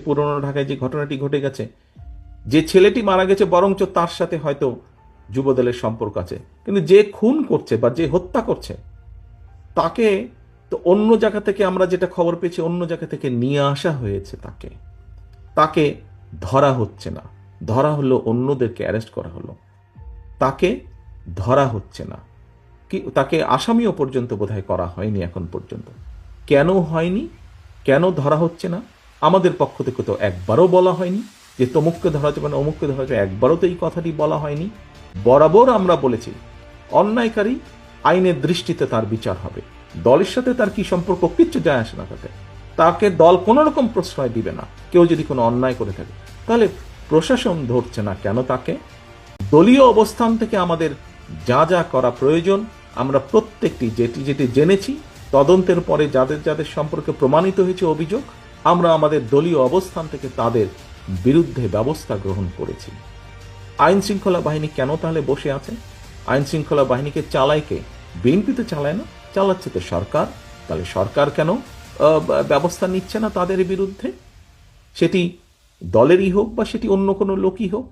পুরনো ঢাকায় যে ঘটনাটি ঘটে গেছে, যে ছেলেটি মারা গেছে বরঞ্চ তার সাথে হয়তো যুবদলের সম্পর্ক আছে, কিন্তু যে খুন করছে বা যে হত্যা করছে তাকে তো অন্য জায়গা থেকে, আমরা যেটা খবর পেয়েছি, অন্য জায়গা থেকে নিয়ে আসা হয়েছে। তাকে তাকে ধরা হচ্ছে না, ধরা হলো অন্যদেরকে অ্যারেস্ট করা হলো, তাকে ধরা হচ্ছে না, কি তাকে আসামিও পর্যন্ত বোধহয় করা হয়নি এখন পর্যন্ত। কেন হয়নি, কেন ধরা হচ্ছে না? আমাদের পক্ষ থেকে তো একবারও বলা হয়নি যে তমুককে ধরা যাবে না, অমুককে ধরা যাবে, একবারও তো এই কথাটি বলা হয়নি। বরাবর আমরা বলেছি অন্যায়কারী আইনের দৃষ্টিতে তার বিচার হবে, দলের সাথে তার কি সম্পর্ক কিচ্ছু যায় আসে না তাতে, তাকে দল কোনো রকম প্রশ্রয় দিবে না। কেউ যদি কোনো অন্যায় করে থাকে, তাহলে প্রশাসন ধরছে না কেন তাকে? দলীয় অবস্থান থেকে আমাদের যা যা করা প্রয়োজন আমরা প্রত্যেকটি, যেটি যেটি জেনেছি, তদন্তের পরে যাদের যাদের সম্পর্কে প্রমাণিত হয়েছে অভিযোগ, আমরা আমাদের দলীয় অবস্থান থেকে তাদের বিরুদ্ধে ব্যবস্থা গ্রহণ করেছি। আইন শৃঙ্খলা বাহিনী কেন তাহলে বসে আছে? আইন শৃঙ্খলা বাহিনীকে চালায় কে? বিএনপি তো চালায় না, চালাচ্ছে তো সরকার। তাহলে সরকার কেন ব্যবস্থা নিচ্ছে না তাদের বিরুদ্ধে? সেটি দলেরই হোক বা সেটি অন্য কোনো লোকই হোক।